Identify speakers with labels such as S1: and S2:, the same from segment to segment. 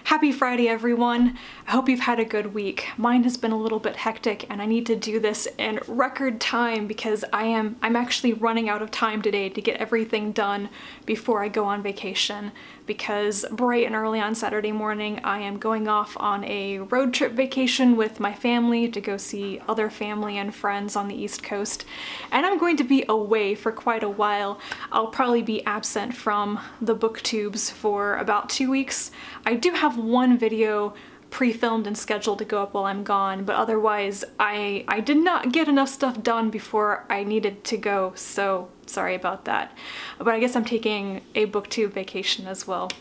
S1: Happy Friday, everyone. I hope you've had a good week. Mine has been a little bit hectic and I need to do this in record time because I'm actually running out of time today to get everything done before I go on vacation, because bright and early on Saturday morning I am going off on a road trip vacation with my family to go see other family and friends on the East Coast, and I'm going to be away for quite a while. I'll probably be absent from the booktubes for about 2 weeks. I do have one video pre-filmed and scheduled to go up while I'm gone, but otherwise I did not get enough stuff done before I needed to go, so sorry about that. But I guess I'm taking a booktube vacation as well.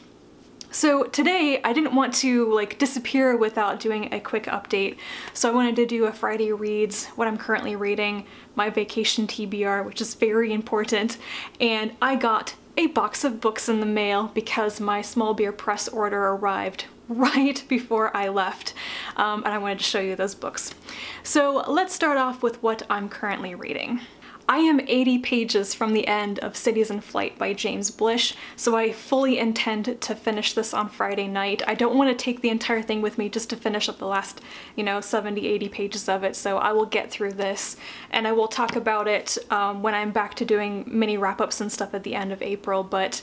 S1: So today I didn't want to disappear without doing a quick update, so I wanted to do a Friday Reads, what I'm currently reading, my vacation TBR, which is very important, and I got a box of books in the mail because my small beer press order arrived right before I left, and I wanted to show you those books. So let's start off with what I'm currently reading. I am 80 pages from the end of Cities in Flight by James Blish, so I fully intend to finish this on Friday night. I don't want to take the entire thing with me just to finish up the last, 70, 80 pages of it, so I will get through this, and I will talk about it when I'm back to doing mini wrap-ups and stuff at the end of April, but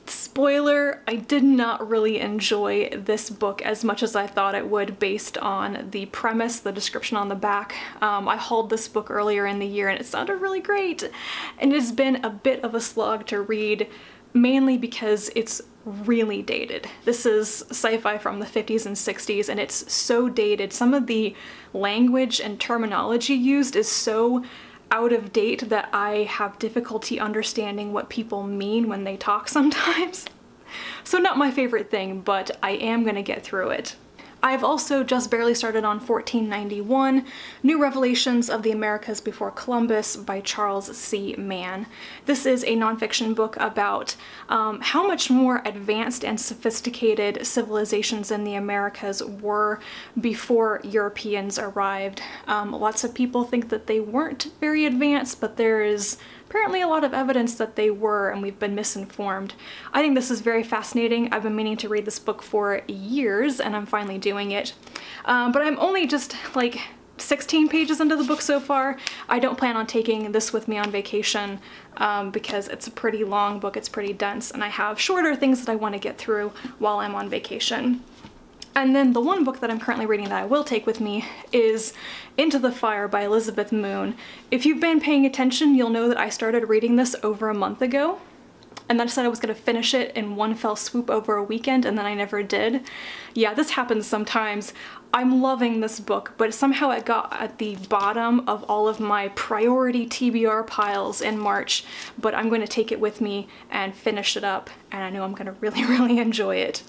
S1: spoiler, I did not really enjoy this book as much as I thought it would based on the premise, the description on the back. I hauled this book earlier in the year and it sounded really great, and it's been a bit of a slog to read, mainly because it's really dated. This is sci-fi from the 50s and 60s and it's so dated. Some of the language and terminology used is so out of date that I have difficulty understanding what people mean when they talk sometimes. So not my favorite thing, but I am gonna get through it. I've also just barely started on 1491, New Revelations of the Americas Before Columbus by Charles C. Mann. This is a nonfiction book about how much more advanced and sophisticated civilizations in the Americas were before Europeans arrived. Lots of people think that they weren't very advanced, but there is apparently a lot of evidence that they were, and we've been misinformed. I think this is very fascinating. I've been meaning to read this book for years, and I'm finally doing it. But I'm only just 16 pages into the book so far. I don't plan on taking this with me on vacation because it's a pretty long book, it's pretty dense, and I have shorter things that I want to get through while I'm on vacation. And then the one book that I'm currently reading that I will take with me is Into the Fire by Elizabeth Moon. If you've been paying attention, you'll know that I started reading this over a month ago, and then I said I was going to finish it in one fell swoop over a weekend, and then I never did. Yeah, this happens sometimes. I'm loving this book, but somehow it got at the bottom of all of my priority TBR piles in March, but I'm going to take it with me and finish it up, and I know I'm going to really enjoy it.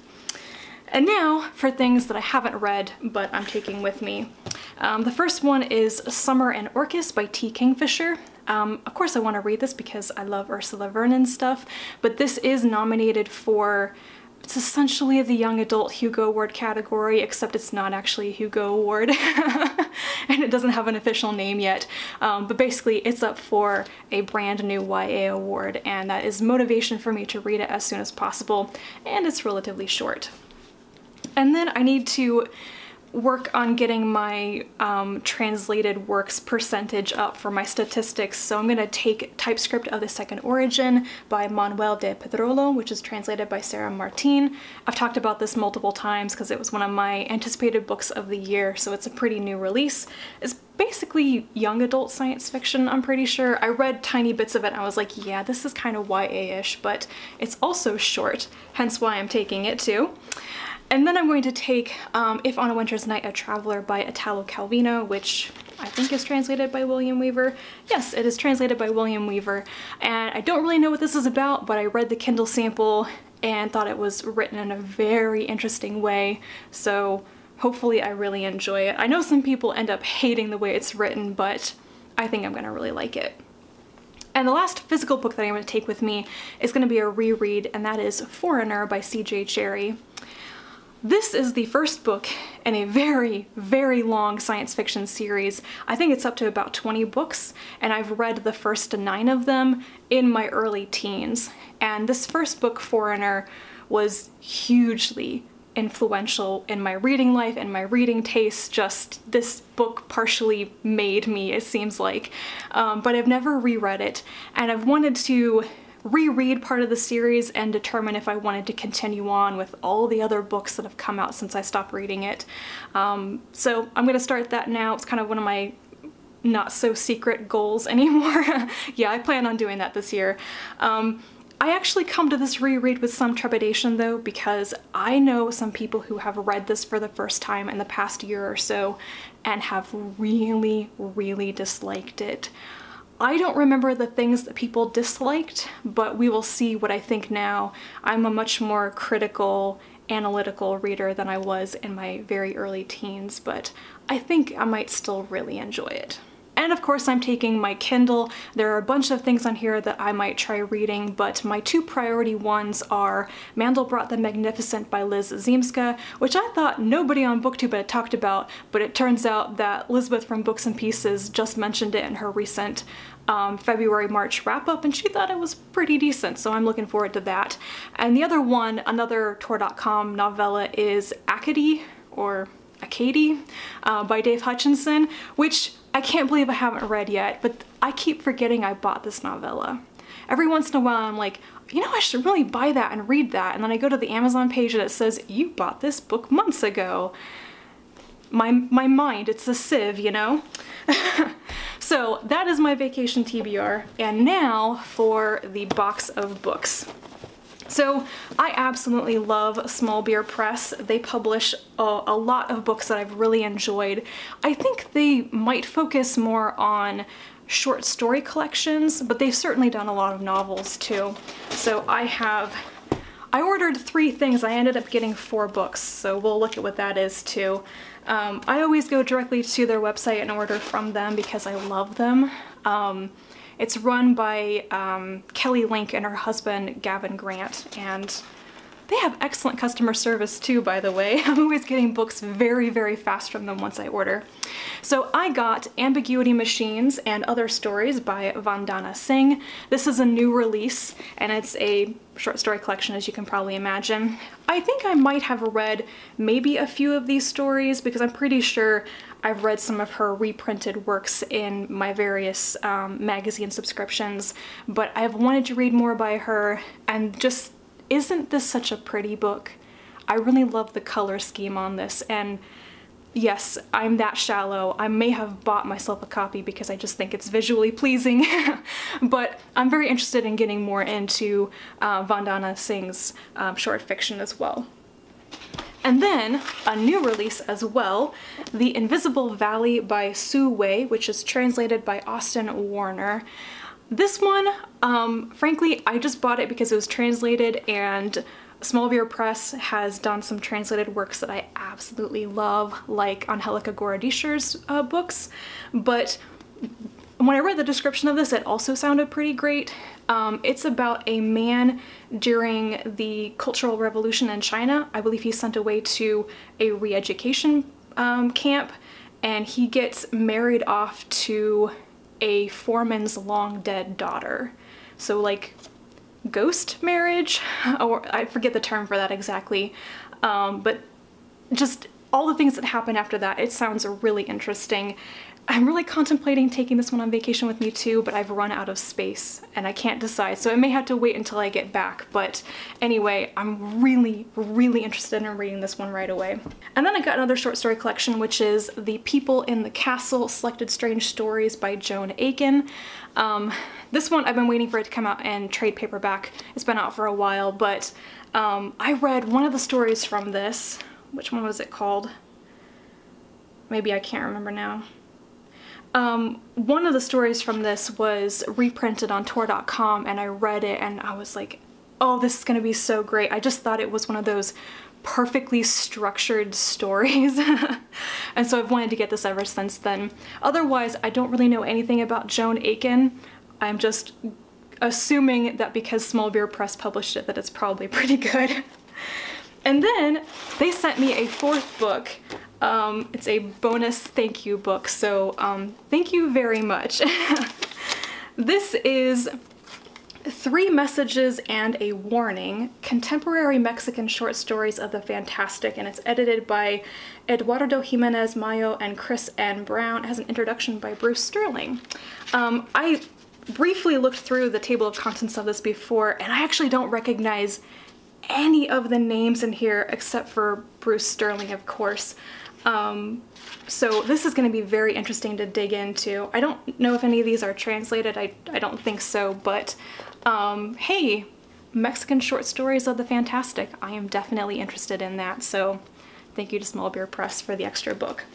S1: And now for things that I haven't read but I'm taking with me. The first one is Summer and Orchis by T. Kingfisher. Of course I want to read this because I love Ursula Vernon stuff, but this is nominated for, it's essentially the young adult Hugo Award category, except it's not actually a Hugo Award and it doesn't have an official name yet, but basically it's up for a brand new YA award, and that is motivation for me to read it as soon as possible, and it's relatively short. And then I need to work on getting my translated works percentage up for my statistics, so I'm going to take Typescript of the Second Origin by Manuel de Pedrolo, which is translated by Sarah Martin. I've talked about this multiple times because it was one of my anticipated books of the year, so it's a pretty new release. It's basically young adult science fiction, I'm pretty sure. I read tiny bits of it and I was like, yeah, this is kind of YA-ish, but it's also short, hence why I'm taking it too. And then I'm going to take If on a Winter's Night, a Traveler by Italo Calvino, which I think is translated by William Weaver. Yes, it is translated by William Weaver. And I don't really know what this is about, but I read the Kindle sample and thought it was written in a very interesting way. So hopefully I really enjoy it. I know some people end up hating the way it's written, but I think I'm gonna really like it. And the last physical book that I'm going to take with me is going to be a reread, and that is Foreigner by C.J. Cherryh. This is the first book in a very long science fiction series. I think it's up to about 20 books, and I've read the first 9 of them in my early teens. And this first book, Foreigner, was hugely influential in my reading life and my reading tastes. Just this book partially made me, it seems like. But I've never reread it, and I've wanted to reread part of the series and determine if I wanted to continue on with all the other books that have come out since I stopped reading it. So I'm gonna start that now. It's kind of one of my not so secret goals anymore. Yeah, I plan on doing that this year. I actually come to this reread with some trepidation though, because I know some people who have read this for the first time in the past year or so and have really, really disliked it. I don't remember the things that people disliked, but we will see what I think now. I'm a much more critical, analytical reader than I was in my very early teens, but I think I might still really enjoy it. And of course I'm taking my Kindle. There are a bunch of things on here that I might try reading, but my two priority ones are Mandelbrot the Magnificent by Liz Ziemska, which I thought nobody on BookTube had talked about, but it turns out that Elizabeth from Books and Pieces just mentioned it in her recent February-March wrap-up, and she thought it was pretty decent, so I'm looking forward to that. And the other one, another Tor.com novella, is Acadie, or Acadie, by Dave Hutchinson, which I can't believe I haven't read yet, but I keep forgetting I bought this novella. Every once in a while I'm like, you know, I should really buy that and read that, and then I go to the Amazon page and it says, you bought this book months ago. My mind, it's a sieve, you know? So that is my vacation TBR, and now for the box of books. So I absolutely love Small Beer Press. They publish a lot of books that I've really enjoyed. I think they might focus more on short story collections, but they've certainly done a lot of novels too. So I ordered 3 things. I ended up getting 4 books, so we'll look at what that is too. I always go directly to their website and order from them because I love them. It's run by Kelly Link and her husband Gavin Grant, and they have excellent customer service too, by the way. I'm always getting books very, very fast from them once I order. So I got Ambiguity Machines and Other Stories by Vandana Singh. This is a new release, and it's a short story collection, as you can probably imagine. I think I might have read maybe a few of these stories because I'm pretty sure I've read some of her reprinted works in my various magazine subscriptions, but I've wanted to read more by her, and just isn't this such a pretty book? I really love the color scheme on this, and yes, I'm that shallow. I may have bought myself a copy because I just think it's visually pleasing, but I'm very interested in getting more into Vandana Singh's short fiction as well. And then a new release as well, The Invisible Valley by Sue Wei, which is translated by Austin Warner. This one, frankly, I just bought it because it was translated, and Small Beer Press has done some translated works that I absolutely love, like Angelica Goradischer's books, but when I read the description of this, it also sounded pretty great. It's about a man during the Cultural Revolution in China. I believe he's sent away to a re-education camp, and he gets married off to a foreman's long-dead daughter. So like ghost marriage, or I forget the term for that exactly, but just all the things that happen after that, it sounds really interesting. I'm really contemplating taking this one on vacation with me too, but I've run out of space and I can't decide, so I may have to wait until I get back. But anyway, I'm really, really interested in reading this one right away. And then I got another short story collection, which is The People in the Castle, Selected Strange Stories by Joan Aiken. This one, I've been waiting for it to come out in trade paperback. It's been out for a while, but I read one of the stories from this. Which one was it called? Maybe I can't remember now. One of the stories from this was reprinted on Tor.com, and I read it and I was like, oh, this is gonna be so great. I just thought it was one of those perfectly structured stories. And so I've wanted to get this ever since then. Otherwise, I don't really know anything about Joan Aiken. I'm just assuming that because Small Beer Press published it, that it's probably pretty good. And then they sent me a 4th book. It's a bonus thank you book, so thank you very much. This is 3 Messages and a Warning, Contemporary Mexican Short Stories of the Fantastic, and it's edited by Eduardo Jimenez Mayo and Chris N. Brown. It has an introduction by Bruce Sterling. I briefly looked through the table of contents of this before, and I actually don't recognize any of the names in here except for Bruce Sterling, of course. So this is going to be very interesting to dig into. I don't know if any of these are translated, I don't think so, but hey, Mexican Short Stories of the Fantastic. I am definitely interested in that, so thank you to Small Beer Press for the extra book.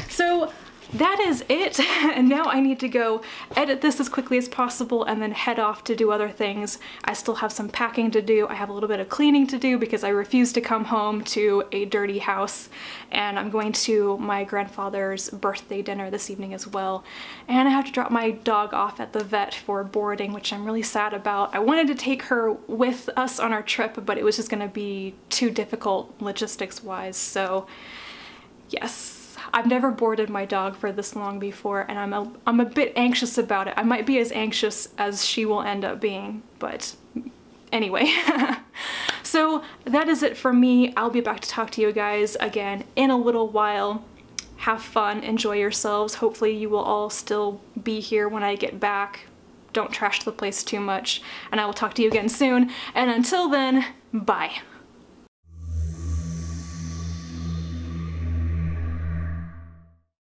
S1: So that is it, and now I need to go edit this as quickly as possible and then head off to do other things. I still have some packing to do. I have a little bit of cleaning to do because I refuse to come home to a dirty house, and I'm going to my grandfather's birthday dinner this evening as well, and I have to drop my dog off at the vet for boarding, which I'm really sad about. I wanted to take her with us on our trip, but it was just going to be too difficult logistics-wise, so yes. I've never boarded my dog for this long before, and I'm a bit anxious about it. I might be as anxious as she will end up being, but anyway. So that is it for me. I'll be back to talk to you guys again in a little while. Have fun, enjoy yourselves. Hopefully you will all still be here when I get back. Don't trash the place too much, and I will talk to you again soon. And until then, bye.